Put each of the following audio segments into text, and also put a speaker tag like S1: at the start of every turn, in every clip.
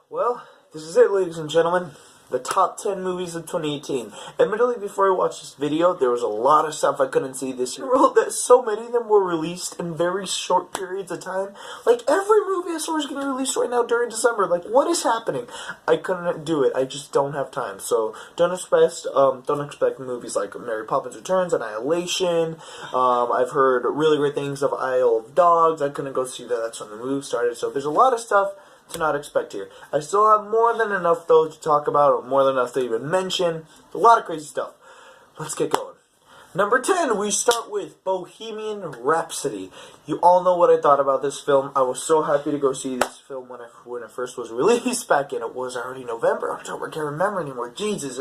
S1: Well, this is it, ladies and gentlemen. The top 10 movies of 2018. Admittedly, before I watched this video, there was a lot of stuff I couldn't see this year. So many of them were released in very short periods of time. Like, every movie I saw is getting released right now during December. Like, what is happening? I couldn't do it. I just don't have time. So, don't expect movies like Mary Poppins Returns, Annihilation. I've heard really great things of Isle of Dogs. I couldn't go see that. That's when the movie started. So, there's a lot of stuff to not expect here. I still have more than enough, though, to talk about, or more than enough to even mention. A lot of crazy stuff. Let's get going. Number 10, we start with Bohemian Rhapsody. You all know what I thought about this film. I was so happy to go see this film when it first was released back in, it was already November, October, I can't remember anymore. Jesus,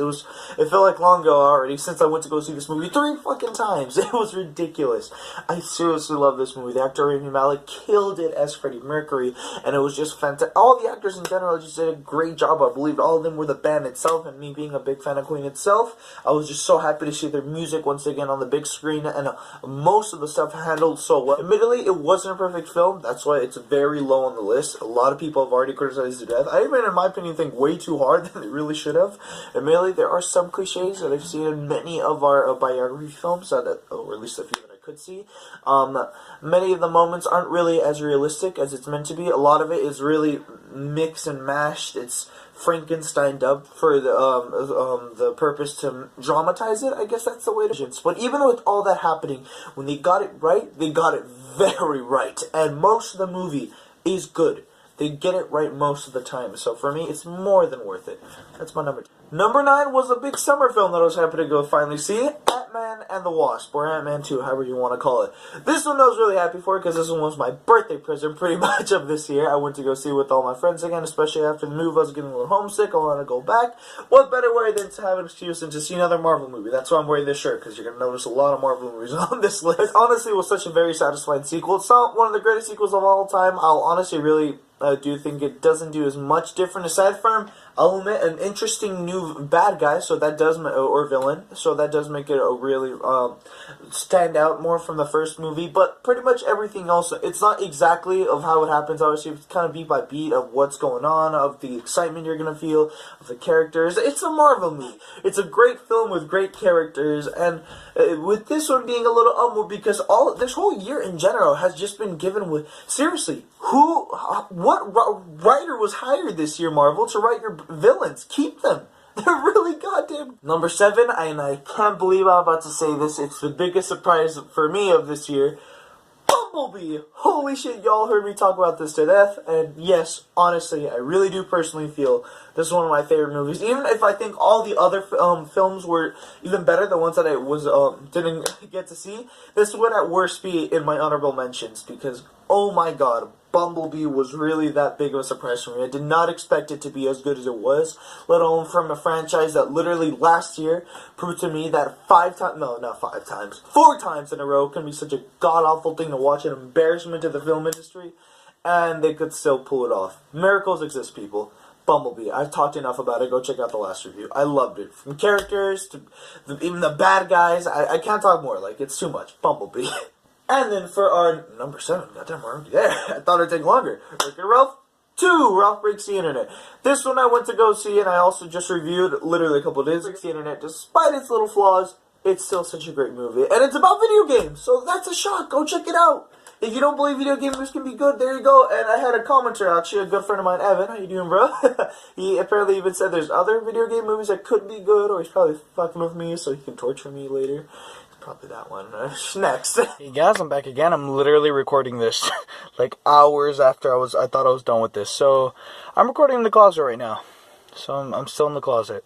S1: it felt like long ago already since I went to go see this movie 3 fucking times. It was ridiculous. I seriously love this movie. The actor Rami Malek killed it as Freddie Mercury, and it was just fantastic. All the actors in general just did a great job. I believe all of them were the band itself, and me being a big fan of Queen itself, I was just so happy to see their music once again on the big screen, and most of the stuff handled so well. Admittedly, it wasn't a perfect film. That's why it's very low on the list. A lot of people have already criticized it to death. I even, in my opinion, think way too hard than it really should have. Admittedly, there are some cliches that I've seen in many of our biography films, or at least a few that I could see. Many of the moments aren't really as realistic as it's meant to be. A lot of it is really mixed and mashed. It's Frankensteined up for the purpose to dramatize it. I guess that's the way to. But even with all that happening, when they got it right, they got it very right, and most of the movie is good. They get it right most of the time. So for me, it's more than worth it. That's my number 2. Number 9 was a big summer film that I was happy to go finally see. Ant-Man and the Wasp, or Ant-Man 2, however you want to call it. This one I was really happy for because this one was my birthday present pretty much of this year. I went to go see it with all my friends again, especially after the move. I was getting a little homesick. I wanted to go back. What better way than to have an excuse than to see another Marvel movie? That's why I'm wearing this shirt, because you're going to notice a lot of Marvel movies on this list. It honestly was such a very satisfying sequel. It's not one of the greatest sequels of all time. I'll honestly really do think it doesn't do as much different, aside from, I'll admit, an interesting new bad guy, so that does, or villain, so that does make it a really stand out more from the first movie. But pretty much everything else, it's not exactly of how it happens. Obviously, it's kind of beat by beat of what's going on, of the excitement you're gonna feel, of the characters. It's a Marvel movie. It's a great film with great characters, and with this one being a little because this whole year in general has just been given with, seriously, what writer was hired this year, Marvel, to write your villains? Keep them. They're really goddamn. Number 7, and I can't believe I'm about to say this, it's the biggest surprise for me of this year, Bumblebee. Holy shit, y'all heard me talk about this to death, and yes, honestly, I really do personally feel this is one of my favorite movies. Even if I think all the other films were even better, the ones that I didn't get to see, this would at worst be in my honorable mentions, because, oh my god, Bumblebee was really that big of a surprise for me. I did not expect it to be as good as it was, let alone from a franchise that literally last year proved to me that 4 times in a row can be such a god-awful thing to watch, an embarrassment to the film industry, and they could still pull it off. Miracles exist, people. Bumblebee. I've talked enough about it. Go check out the last review. I loved it. From characters to even the bad guys. I can't talk more. Like, it's too much. Bumblebee. And then for our number 7, goddamn, we're already there. I thought it'd take longer. Wreck-It Ralph 2, Ralph Breaks the Internet. This one I went to go see, and I also just reviewed literally a couple of days ago. The Internet, despite its little flaws, it's still such a great movie. And it's about video games, so that's a shock. Go check it out. If you don't believe video games can be good, there you go. And I had a commenter, actually, a good friend of mine, Evan. How you doing, bro? He apparently even said there's other video game movies that could be good, or he's probably fucking with me so he can torture me later. Probably that one. Next. Hey guys, I'm back again. I'm literally recording this like hours after I thought I was done with this. So I'm recording in the closet right now. So I'm still in the closet.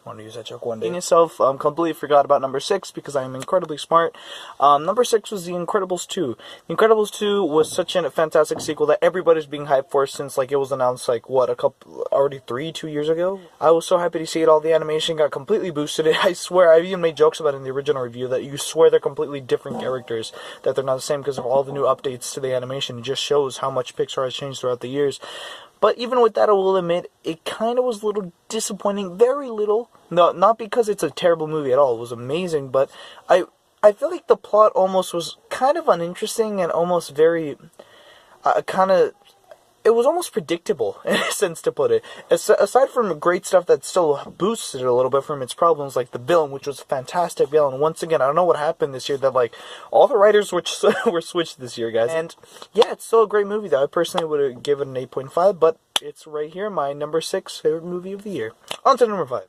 S1: I want to use that joke one day. In itself, completely forgot about number 6 because I'm incredibly smart. Number 6 was The Incredibles 2. The Incredibles 2 was such a fantastic sequel that everybody's being hyped for since like it was announced like what, already 2 years ago. I was so happy to see it. All the animation got completely boosted. I swear, I even made jokes about it in the original review that you swear they're completely different characters, that they're not the same because of all the new updates to the animation. It just shows how much Pixar has changed throughout the years. But even with that, I will admit, it kind of was a little disappointing. Very little. No, not because it's a terrible movie at all. It was amazing, but I feel like the plot almost was kind of uninteresting and almost very, kind of it was almost predictable, in a sense to put it. Aside from great stuff that still boosts it a little bit from its problems, like the villain, which was a fantastic villain. Once again, I don't know what happened this year, that, like, all the writers were switched this year, guys. And, yeah, it's still a great movie, though. I personally would have given it an 8.5, but it's right here, my number 6 favorite movie of the year. On to number 5.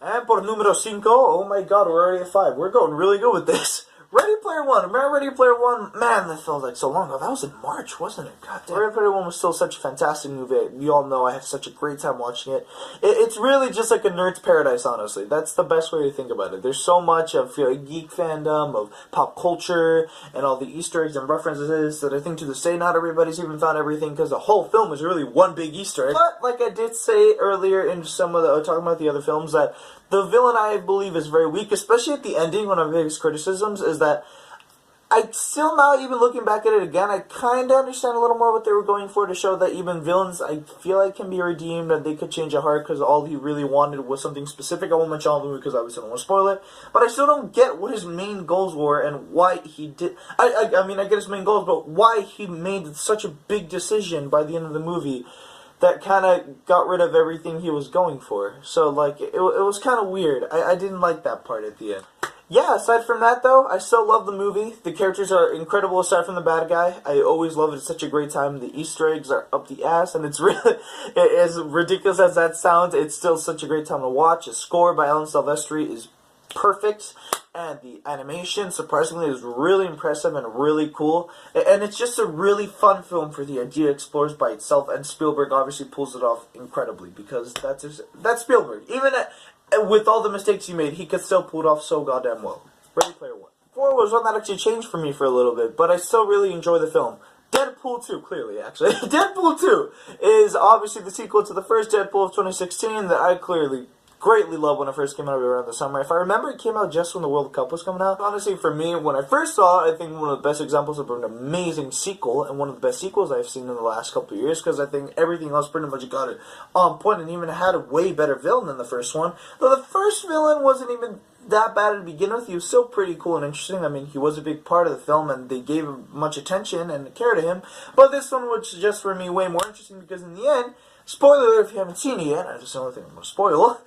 S1: And por número 5, oh my god, we're already at 5. We're going really good with this. Ready Player One. Remember Ready Player One? Man, that felt like so long ago. That was in March, wasn't it? God damn. Ready Player One was still such a fantastic movie. You all know I have such a great time watching it. It's really just like a nerd's paradise, honestly. That's the best way to think about it. There's so much of geek fandom, of pop culture, and all the Easter eggs and references that I think to this day not everybody's even found everything, because the whole film is really one big Easter egg. But, like I did say earlier in some of the, talking about the other films, that the villain, I believe, is very weak, especially at the ending. One of my biggest criticisms is that I still, now even looking back at it again, I kind of understand a little more what they were going for, to show that even villains, I feel like, can be redeemed, and they could change a heart, because all he really wanted was something specific. I won't mention all of them because obviously I don't want to spoil it, but I still don't get what his main goals were and why he did. I mean, I get his main goals, but why he made such a big decision by the end of the movie that kind of got rid of everything he was going for. So, like, it was kind of weird. I didn't like that part at the end. Yeah, aside from that, though, I still love the movie. The characters are incredible aside from the bad guy. I always love it. It's such a great time. The Easter eggs are up the ass, and it's really, as ridiculous as that sounds, it's still such a great time to watch. The score by Alan Silvestri is perfect, and the animation, surprisingly, is really impressive and really cool. And it's just a really fun film for the idea explores by itself, and Spielberg obviously pulls it off incredibly, because that's Spielberg. Even with all the mistakes he made, he could still pull it off so goddamn well. Ready Player One. 4 was one that actually changed for me for a little bit, but I still really enjoy the film. Deadpool 2, clearly, actually. Deadpool 2 is obviously the sequel to the first Deadpool of 2016 that I clearly greatly loved when it first came out around the summer. If I remember, it came out just when the World Cup was coming out. Honestly, for me, when I first saw it, I think one of the best examples of an amazing sequel, and one of the best sequels I've seen in the last couple of years, because I think everything else pretty much got it on point, and even had a way better villain than the first one. Though the first villain wasn't even that bad to begin with, he was still pretty cool and interesting. I mean, he was a big part of the film, and they gave him much attention and care to him. But this one was just, for me, way more interesting, because in the end, spoiler alert if you haven't seen it yet, that's the only thing I'm going to spoil,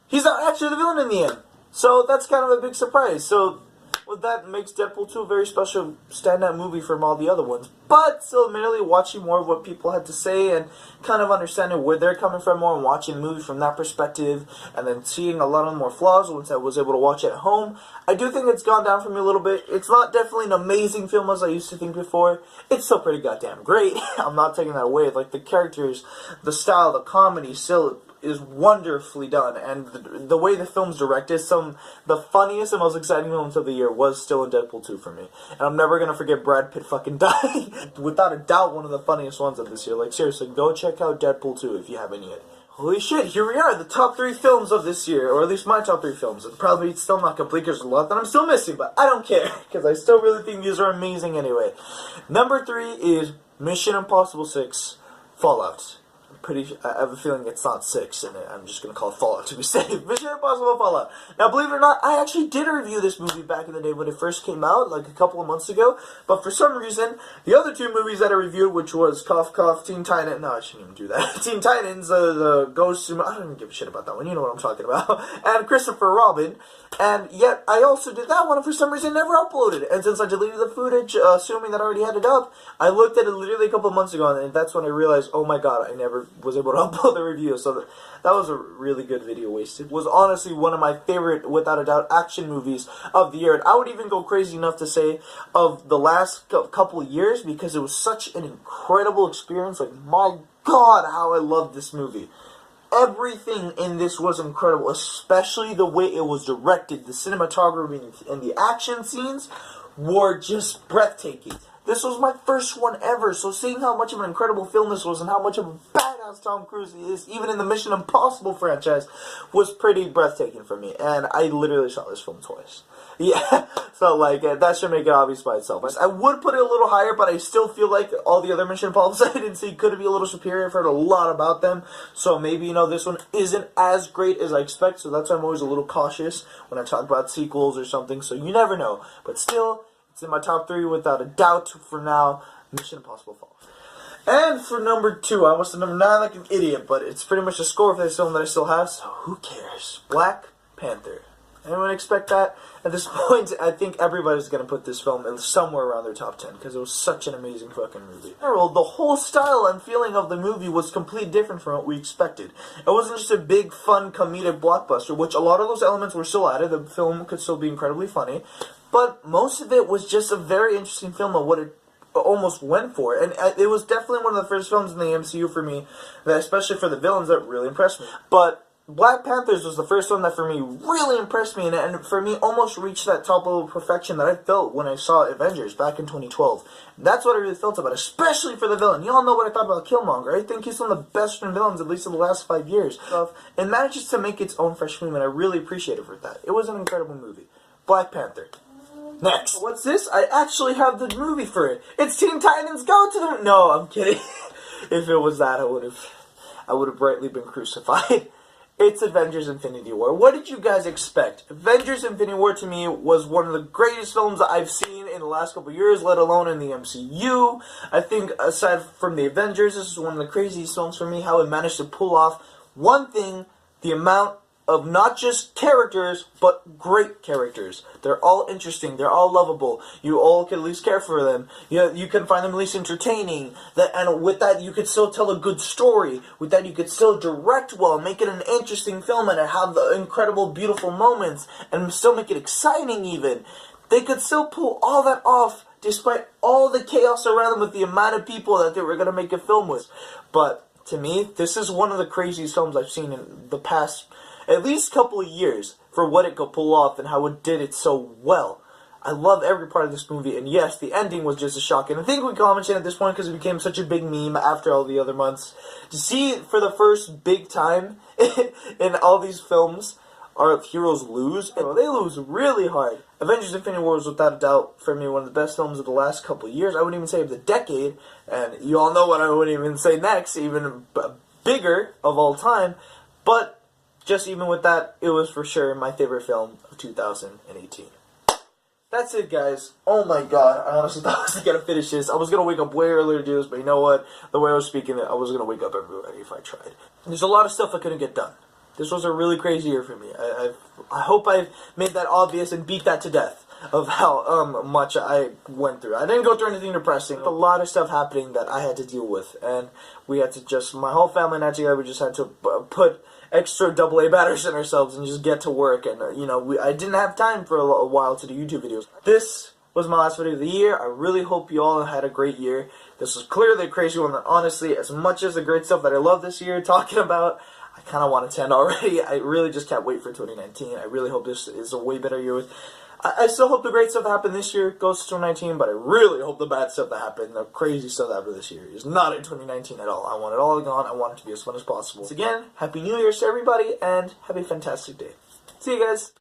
S1: he's not actually the villain in the end. So that's kind of a big surprise. So well, that makes Deadpool 2 a very special standout movie from all the other ones. But still, merely watching more of what people had to say and kind of understanding where they're coming from more, and watching the movie from that perspective, and then seeing a lot of more flaws once I was able to watch it at home, I do think it's gone down for me a little bit. It's not definitely an amazing film as I used to think before. It's still pretty goddamn great. I'm not taking that away. Like, the characters, the style, the comedy still is wonderfully done, and the way the film's directed, the funniest and most exciting moments of the year was still in Deadpool 2 for me. And I'm never gonna forget Brad Pitt fucking dying. Without a doubt, one of the funniest ones of this year. Like, seriously, go check out Deadpool 2 if you haven't yet. Holy shit, here we are, the top 3 films of this year, or at least my top 3 films. And probably it's still not complete, there's a lot that I'm still missing, but I don't care, because I still really think these are amazing anyway. Number 3 is Mission Impossible 6 Fallout. I have a feeling it's not 6, and I'm just going to call it Fallout to be safe. Mission Impossible Fallout. Now, believe it or not, I actually did review this movie back in the day when it first came out, like a couple of months ago, but for some reason, the other 2 movies that I reviewed, which was Cough Cough, Teen Titans, no, I shouldn't even do that, Teen Titans, the Ghost, I don't even give a shit about that one, you know what I'm talking about, and Christopher Robin, and yet, I also did that one, and for some reason, never uploaded it, and since I deleted the footage, assuming that I already had it up, I looked at it literally a couple of months ago, and that's when I realized, oh my god, I never was able to upload the review, so that was a really good video wasted. It was honestly one of my favorite, without a doubt, action movies of the year, and I would even go crazy enough to say of the last couple of years, because it was such an incredible experience. Like, my god, how I loved this movie. Everything in this was incredible, especially the way it was directed. The cinematography and the action scenes were just breathtaking. This was my first one ever, so seeing how much of an incredible film this was and how much of a badass Tom Cruise is, even in the Mission Impossible franchise, was pretty breathtaking for me. And I literally saw this film twice. Yeah, so like, that should make it obvious by itself. I would put it a little higher, but I still feel like all the other Mission Impossibles I didn't see could be a little superior. I've heard a lot about them, so maybe, this one isn't as great as I expect, so that's why I'm always a little cautious when I talk about sequels or something, so you never know. But still, it's in my top 3 without a doubt for now. Mission Impossible Fallout. And for number 2, I almost said number 9 like an idiot, but it's pretty much a score for this film that I still have, so who cares? Black Panther. Anyone expect that? At this point, I think everybody's going to put this film in somewhere around their top 10, because it was such an amazing fucking movie. In general, the whole style and feeling of the movie was completely different from what we expected. It wasn't just a big, fun, comedic blockbuster, which a lot of those elements were still added. The film could still be incredibly funny, but most of it was just a very interesting film of what it almost went for, and it was definitely one of the first films in the MCU for me, that especially for the villains, that really impressed me. But Black Panthers was the first one that for me really impressed me, and for me almost reached that top level of perfection that I felt when I saw Avengers back in 2012. That's what I really felt about it, especially for the villain. Y'all know what I thought about Killmonger. I think he's one of the best villains, at least in the last 5 years. It manages to make its own fresh film, and I really appreciate it for that. It was an incredible movie. Black Panther. Next. What's this? I actually have the movie for it. It's Teen Titans Go to the... No, I'm kidding. If it was that, I would have brightly been crucified. It's Avengers Infinity War. What did you guys expect? Avengers Infinity War to me was one of the greatest films that I've seen in the last couple of years, let alone in the MCU. I think aside from the Avengers, this is one of the craziest films for me, how it managed to pull off one thing, the amount of not just characters, but great characters. They're all interesting. They're all lovable. You all can at least care for them. You can find them at least entertaining. And with that, you could still tell a good story. With that, you could still direct well, make it an interesting film, and have the incredible, beautiful moments, and still make it exciting even. They could still pull all that off, despite all the chaos around them with the amount of people that they were going to make a film with. But, to me, this is one of the craziest films I've seen in the past at least couple of years for what it could pull off and how it did it so well. I love every part of this movie, and yes, the ending was just a shock. And I think we commented at this point because it became such a big meme after all the other months. To see it for the first big time in all these films, our heroes lose, and they lose really hard. Avengers Infinity War was without a doubt, for me, one of the best films of the last couple of years. I wouldn't even say of the decade, and you all know what I wouldn't even say next, even bigger of all time. But just even with that, it was for sure my favorite film of 2018. That's it, guys. Oh my god, I honestly thought I was going to finish this. I was going to wake up way earlier to do this, but you know what? The way I was speaking, I was going to wake up everybody if I tried. There's a lot of stuff I couldn't get done. This was a really crazy year for me. I hope I've made that obvious and beat that to death of how much I went through. I didn't go through anything depressing. A lot of stuff happening that I had to deal with, and we had to just, my whole family and I together, we just had to put extra AA batteries in ourselves and just get to work. And I didn't have time for a while to do YouTube videos. This was my last video of the year. I really hope you all had a great year. This was clearly a crazy one, and honestly, as much as the great stuff that I love this year talking about, I kind of want it to end already. I really just can't wait for 2019. I really hope this is a way better year. I still hope the great stuff that happened this year goes to 2019, but I really hope the bad stuff that happened, the crazy stuff that happened this year, is not in 2019 at all. I want it all gone. I want it to be as fun as possible. Once again, Happy New Year's to everybody, and have a fantastic day. See you guys.